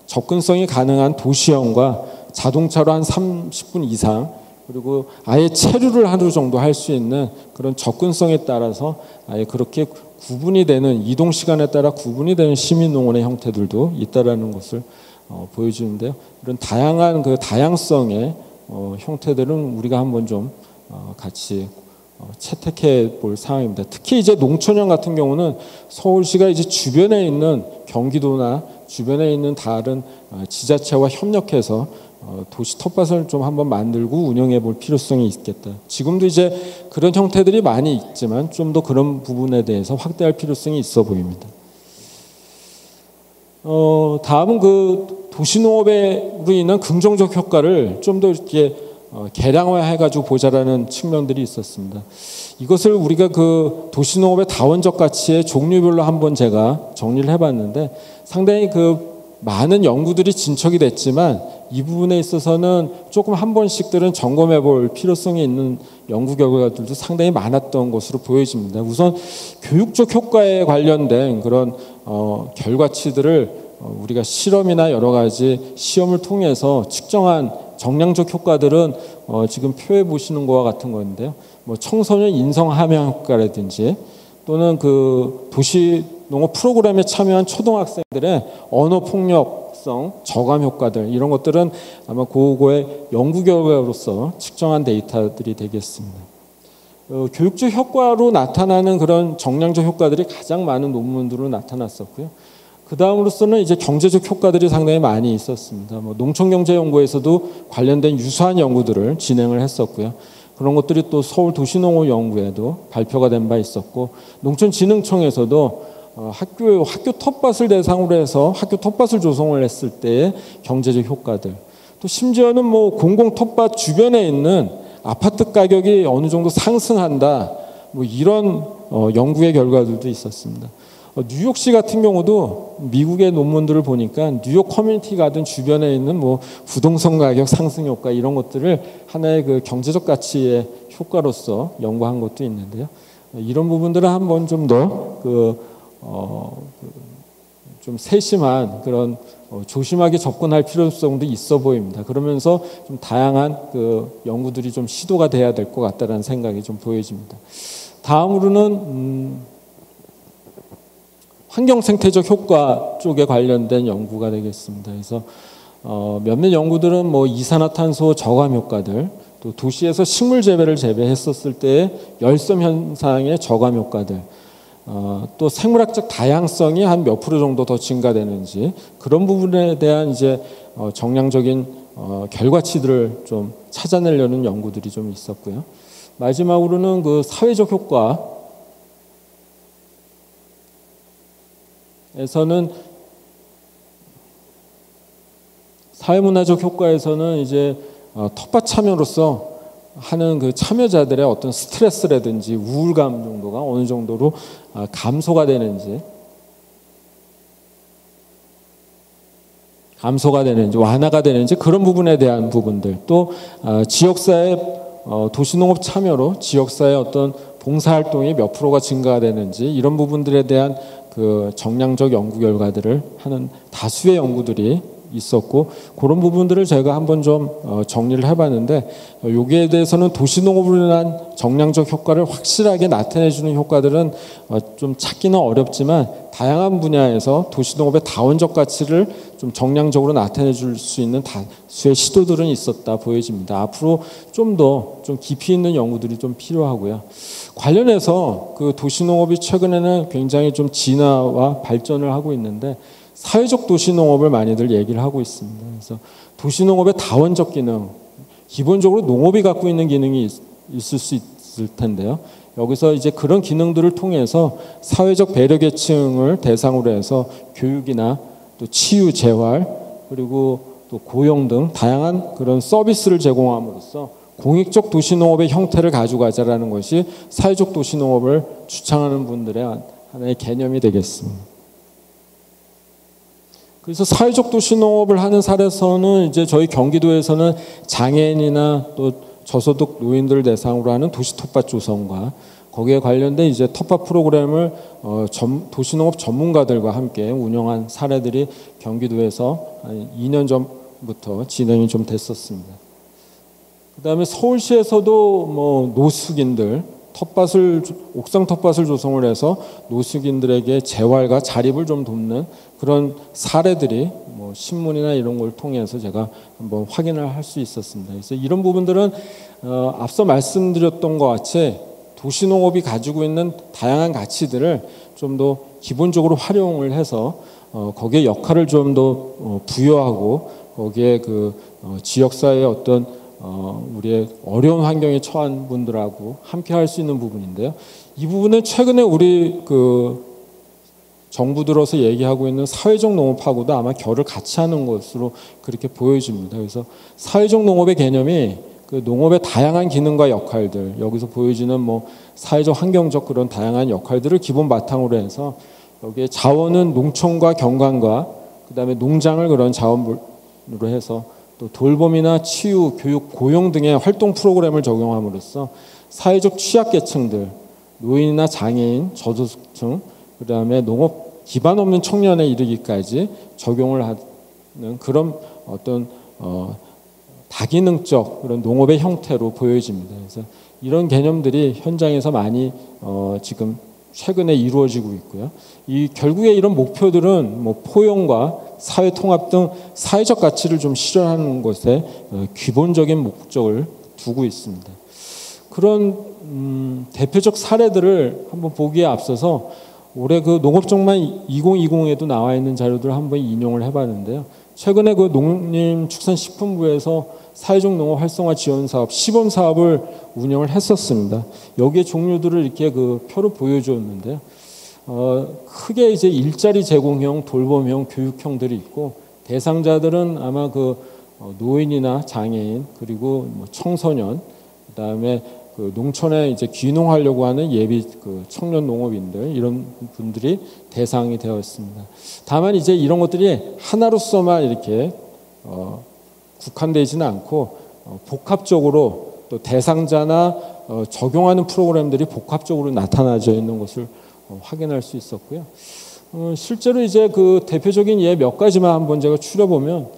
접근성이 가능한 도시형과 자동차로 한 30분 이상, 그리고 아예 체류를 하루 정도 할 수 있는 그런 접근성에 따라서 아예 그렇게 구분이 되는, 이동 시간에 따라 구분이 되는 시민농원의 형태들도 있다라는 것을 보여주는데요. 이런 다양한 그 다양성의 형태들은 우리가 한번 좀 같이 채택해 볼 상황입니다. 특히 이제 농촌형 같은 경우는 서울시가 이제 주변에 있는 경기도나 주변에 있는 다른 지자체와 협력해서 도시 텃밭을 좀 한번 만들고 운영해 볼 필요성이 있겠다. 지금도 이제 그런 형태들이 많이 있지만 좀 더 그런 부분에 대해서 확대할 필요성이 있어 보입니다. 다음은 그 도시농업으로 인한 긍정적 효과를 좀 더 이렇게 개량화해가지고 보자라는 측면들이 있었습니다. 이것을 우리가 그 도시농업의 다원적 가치의 종류별로 한번 제가 정리를 해봤는데 상당히 그 많은 연구들이 진척이 됐지만 이 부분에 있어서는 조금 한 번씩들은 점검해 볼 필요성이 있는 연구 결과들도 상당히 많았던 것으로 보여집니다. 우선 교육적 효과에 관련된 그런 결과치들을 우리가 실험이나 여러 가지 시험을 통해서 측정한 정량적 효과들은 지금 표에 보시는 것과 같은 건데요. 뭐 청소년 인성 함양 효과라든지 또는 그 도시 농업 프로그램에 참여한 초등학생들의 언어 폭력성 저감 효과들 이런 것들은 아마 고고의 연구 결과로서 측정한 데이터들이 되겠습니다. 교육적 효과로 나타나는 그런 정량적 효과들이 가장 많은 논문들로 나타났었고요. 그 다음으로서는 이제 경제적 효과들이 상당히 많이 있었습니다. 뭐 농촌경제연구에서도 관련된 유사한 연구들을 진행을 했었고요. 그런 것들이 또 서울도시농업연구에도 발표가 된 바 있었고, 농촌진흥청에서도 학교 텃밭을 대상으로 해서 학교 텃밭을 조성을 했을 때의 경제적 효과들, 또 심지어는 뭐 공공 텃밭 주변에 있는 아파트 가격이 어느 정도 상승한다, 뭐 이런 연구의 결과들도 있었습니다. 뉴욕시 같은 경우도 미국의 논문들을 보니까 뉴욕 커뮤니티 가든 주변에 있는 뭐 부동산 가격 상승 효과 이런 것들을 하나의 그 경제적 가치의 효과로서 연구한 것도 있는데요. 이런 부분들은 한번 좀 더 좀 세심한 그런 조심하게 접근할 필요성도 있어 보입니다. 그러면서 좀 다양한 그 연구들이 좀 시도가 돼야 될 것 같다는 생각이 좀 보여집니다. 다음으로는 환경 생태적 효과 쪽에 관련된 연구가 되겠습니다. 그래서 몇몇 연구들은 뭐 이산화탄소 저감 효과들, 또 도시에서 식물 재배를 재배했었을 때의 열섬 현상의 저감 효과들, 또 생물학적 다양성이 한 몇 프로 정도 더 증가되는지 그런 부분에 대한 이제 정량적인 결과치들을 좀 찾아내려는 연구들이 좀 있었고요. 마지막으로는 그 사회적 효과 에서는 사회문화적 효과에서는 이제 텃밭 참여로서 하는 그 참여자들의 어떤 스트레스라든지 우울감 정도가 어느 정도로 감소가 되는지 완화가 되는지 그런 부분에 대한 부분들, 또 지역사회 도시농업 참여로 지역사회 어떤 봉사활동이 몇 프로가 증가가 되는지 이런 부분들에 대한 그 정량적 연구 결과들을 하는 다수의 연구들이 있었고, 그런 부분들을 제가 한번 좀 정리를 해봤는데, 여기에 대해서는 도시농업으로 인한 정량적 효과를 확실하게 나타내주는 효과들은 좀 찾기는 어렵지만 다양한 분야에서 도시농업의 다원적 가치를 좀 정량적으로 나타내줄 수 있는 다수의 시도들은 있었다 보여집니다. 앞으로 좀 더 좀 깊이 있는 연구들이 좀 필요하고요. 관련해서 그 도시농업이 최근에는 굉장히 좀 진화와 발전을 하고 있는데, 사회적 도시농업을 많이들 얘기를 하고 있습니다. 그래서 도시농업의 다원적 기능, 기본적으로 농업이 갖고 있는 기능이 있을 수 있을 텐데요. 여기서 이제 그런 기능들을 통해서 사회적 배려계층을 대상으로 해서 교육이나 또 치유, 재활, 그리고 또 고용 등 다양한 그런 서비스를 제공함으로써 공익적 도시농업의 형태를 가져가자라는 것이 사회적 도시농업을 주창하는 분들의 하나의 개념이 되겠습니다. 그래서 사회적 도시농업을 하는 사례에서는 이제 저희 경기도에서는 장애인이나 또 저소득 노인들을 대상으로 하는 도시 텃밭 조성과 거기에 관련된 이제 텃밭 프로그램을 도시농업 전문가들과 함께 운영한 사례들이 경기도에서 한 2년 전부터 진행이 좀 됐었습니다. 그다음에 서울시에서도 뭐 노숙인들 옥상 텃밭을 조성을 해서 노숙인들에게 재활과 자립을 좀 돕는 그런 사례들이 뭐 신문이나 이런 걸 통해서 제가 한번 확인을 할 수 있었습니다. 그래서 이런 부분들은 앞서 말씀드렸던 것 같이 도시농업이 가지고 있는 다양한 가치들을 좀 더 기본적으로 활용을 해서 거기에 역할을 좀 더 부여하고 거기에 지역사회의 어떤 우리의 어려운 환경에 처한 분들하고 함께 할 수 있는 부분인데요. 이 부분은 최근에 우리 정부 들어서 얘기하고 있는 사회적 농업하고도 아마 결을 같이 하는 것으로 그렇게 보여집니다. 그래서 사회적 농업의 개념이 농업의 다양한 기능과 역할들, 여기서 보여지는 사회적 환경적 그런 다양한 역할들을 기본 바탕으로 해서 여기에 자원은 농촌과 경관과 그다음에 농장을 그런 자원으로 해서 또 돌봄이나 치유, 교육, 고용 등의 활동 프로그램을 적용함으로써 사회적 취약계층들, 노인이나 장애인, 저소득층, 그다음에 농업 기반 없는 청년에 이르기까지 적용을 하는 그런 어떤 다기능적 그런 농업의 형태로 보여집니다. 그래서 이런 개념들이 현장에서 많이 지금 최근에 이루어지고 있고요. 결국에 이런 목표들은 포용과 사회 통합 등 사회적 가치를 좀 실현하는 것에 기본적인 목적을 두고 있습니다. 그런 대표적 사례들을 한번 보기에 앞서서 올해 농업정말 2020에도 나와 있는 자료들을 한번 인용을 해봤는데요. 최근에 농림축산식품부에서 사회적 농업 활성화 지원 사업, 시범 사업을 운영을 했었습니다. 여기에 종류들을 이렇게 표로 보여줬는데요. 크게 이제 일자리 제공형, 돌봄형, 교육형들이 있고 대상자들은 아마 노인이나 장애인 그리고 청소년, 그다음에 농촌에 이제 귀농하려고 하는 예비 청년 농업인들 이런 분들이 대상이 되어 있습니다. 다만 이제 이런 것들이 하나로서만 이렇게 국한되지는 않고 복합적으로 또 대상자나 적용하는 프로그램들이 복합적으로 나타나져 있는 것을 확인할 수 있었고요. 실제로 이제 대표적인 예 몇 가지만 한번 제가 추려보면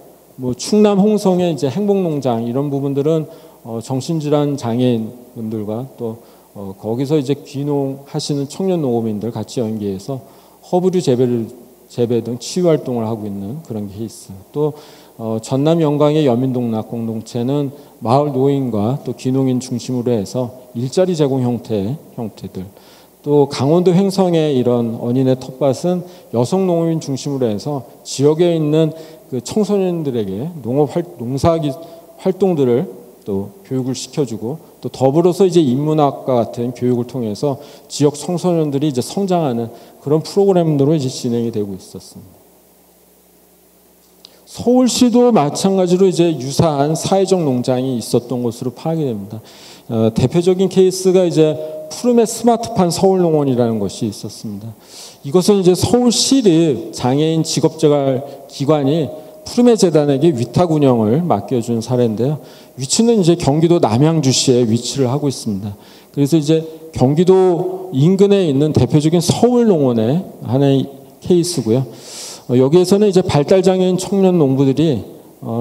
충남 홍성의 이제 행복농장 이런 부분들은 정신질환 장애인분들과 또 거기서 이제 귀농하시는 청년 농업인들 같이 연계해서 허브류 재배 등 치유 활동을 하고 있는 그런 케이스. 또 전남 영광의 여민동락 공동체는 마을 노인과 또 귀농인 중심으로 해서 일자리 제공 형태들. 또 강원도 횡성의 이런 언인의 텃밭은 여성 농업인 중심으로 해서 지역에 있는 청소년들에게 농사 활동들을 또 교육을 시켜주고 또 더불어서 이제 인문학과 같은 교육을 통해서 지역 청소년들이 이제 성장하는 그런 프로그램으로 이제 진행이 되고 있었습니다. 서울시도 마찬가지로 이제 유사한 사회적 농장이 있었던 것으로 파악이 됩니다. 대표적인 케이스가 이제 푸름의 스마트팜 서울농원이라는 것이 있었습니다. 이것은 이제 서울시립 장애인 직업재활기관이 푸르메 재단에게 위탁 운영을 맡겨준 사례인데요. 위치는 이제 경기도 남양주시에 위치를 하고 있습니다. 그래서 이제 경기도 인근에 있는 대표적인 서울농원의 하나의 케이스고요. 여기에서는 이제 발달장애인 청년 농부들이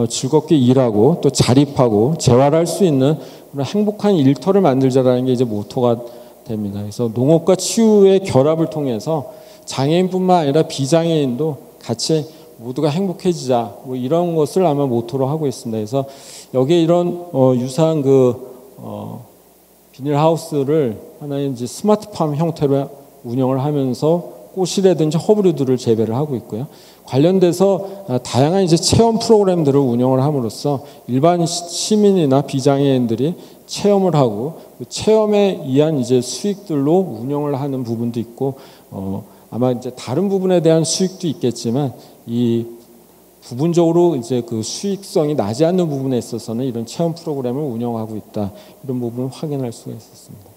즐겁게 일하고 또 자립하고 재활할 수 있는 그런 행복한 일터를 만들자라는 게 이제 모토가 됩니다. 그래서 농업과 치유의 결합을 통해서 장애인뿐만 아니라 비장애인도 같이 모두가 행복해지자 이런 것을 아마 모토로 하고 있습니다. 그래서 여기에 이런 유사한 비닐하우스를 하나의 이제 스마트팜 형태로 운영을 하면서 꽃이라든지 허브류들을 재배를 하고 있고요. 관련돼서 다양한 이제 체험 프로그램들을 운영을 함으로써 일반 시민이나 비장애인들이 체험을 하고 그 체험에 의한 이제 수익들로 운영을 하는 부분도 있고 아마 이제 다른 부분에 대한 수익도 있겠지만 이 부분적으로 이제 수익성이 나지 않는 부분에 있어서는 이런 체험 프로그램을 운영하고 있다. 이런 부분을 확인할 수가 있었습니다.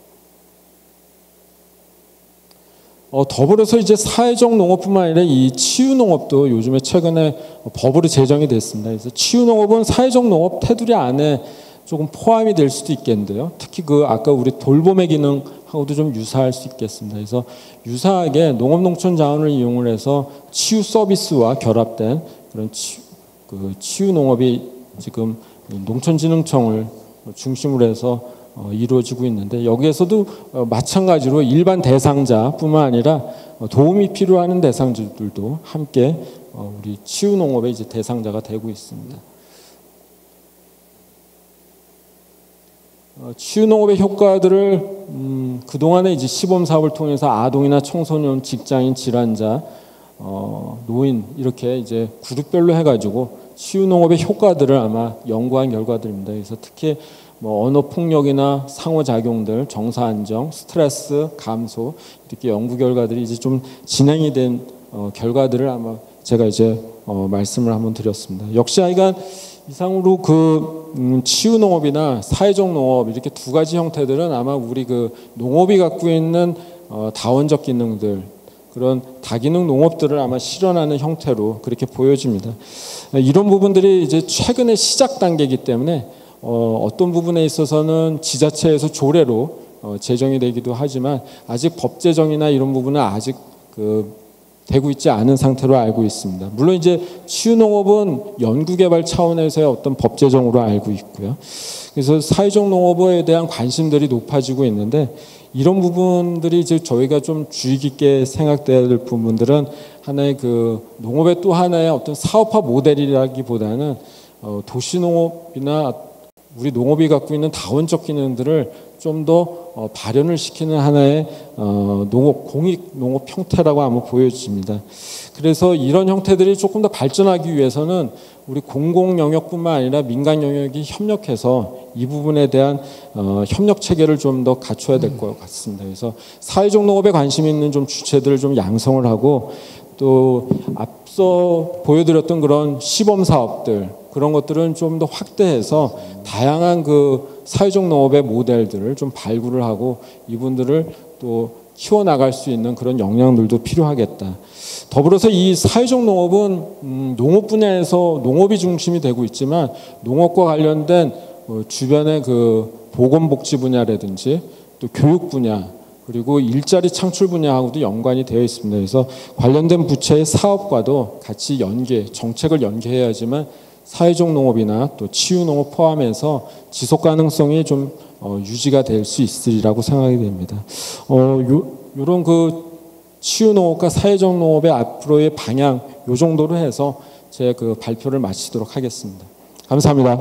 더불어서 이제 사회적 농업뿐만 아니라 이 치유 농업도 요즘에 최근에 법으로 제정이 됐습니다. 그래서 치유 농업은 사회적 농업 테두리 안에 조금 포함이 될 수도 있겠는데요. 특히 아까 우리 돌봄의 기능하고도 좀 유사할 수 있겠습니다. 그래서 유사하게 농업농촌 자원을 이용을 해서 치유 서비스와 결합된 그런 치유 농업이 지금 농촌진흥청을 중심으로 해서 이루어지고 있는데 여기에서도 마찬가지로 일반 대상자뿐만 아니라 도움이 필요한 대상자들도 함께 우리 치유 농업의 이제 대상자가 되고 있습니다. 치유 농업의 효과들을 그동안에 이제 시범 사업을 통해서 아동이나 청소년, 직장인, 질환자, 노인 이렇게 이제 그룹별로 해가지고 치유 농업의 효과들을 아마 연구한 결과들입니다. 그래서 특히 뭐 언어 폭력이나 상호작용들, 정서 안정, 스트레스 감소 이렇게 연구 결과들이 이제 좀 진행이 된 결과들을 아마 제가 이제 말씀을 한번 드렸습니다. 역시 하여간 이상으로 그 치유 농업이나 사회적 농업 이렇게 두 가지 형태들은 아마 우리 그 농업이 갖고 있는 다원적 기능들 그런 다기능 농업들을 아마 실현하는 형태로 그렇게 보여집니다. 이런 부분들이 이제 최근의 시작 단계이기 때문에 어떤 부분에 있어서는 지자체에서 조례로 제정이 되기도 하지만 아직 법 제정이나 이런 부분은 아직 되고 있지 않은 상태로 알고 있습니다. 물론 이제 치유농업은 연구개발 차원에서의 어떤 법 제정으로 알고 있고요. 그래서 사회적 농업에 대한 관심들이 높아지고 있는데 이런 부분들이 이제 저희가 좀 주의 깊게 생각돼야 될 부분들은 하나의 그 농업의 또 하나의 어떤 사업화 모델이라기보다는 도시농업이나 우리 농업이 갖고 있는 다원적 기능들을 좀 더 발현을 시키는 하나의 농업, 공익 농업 형태라고 아마 보여집니다. 그래서 이런 형태들이 조금 더 발전하기 위해서는 우리 공공 영역뿐만 아니라 민간 영역이 협력해서 이 부분에 대한 협력 체계를 좀 더 갖춰야 될 것 같습니다. 그래서 사회적 농업에 관심 있는 좀 주체들을 좀 양성을 하고 또 앞서 보여드렸던 그런 시범 사업들 그런 것들은 좀 더 확대해서 다양한 그 사회적 농업의 모델들을 좀 발굴을 하고 이분들을 또 키워나갈 수 있는 그런 역량들도 필요하겠다. 더불어서 이 사회적 농업은 농업 분야에서 농업이 중심이 되고 있지만 농업과 관련된 주변의 그 보건복지 분야라든지 또 교육 분야 그리고 일자리 창출 분야하고도 연관이 되어 있습니다. 그래서 관련된 부처의 사업과도 같이 정책을 연계해야지만 사회적 농업이나 또 치유 농업 포함해서 지속 가능성이 좀 유지가 될 수 있으리라고 생각이 됩니다. 요런 그 치유 농업과 사회적 농업의 앞으로의 방향 요 정도로 해서 제 그 발표를 마치도록 하겠습니다. 감사합니다.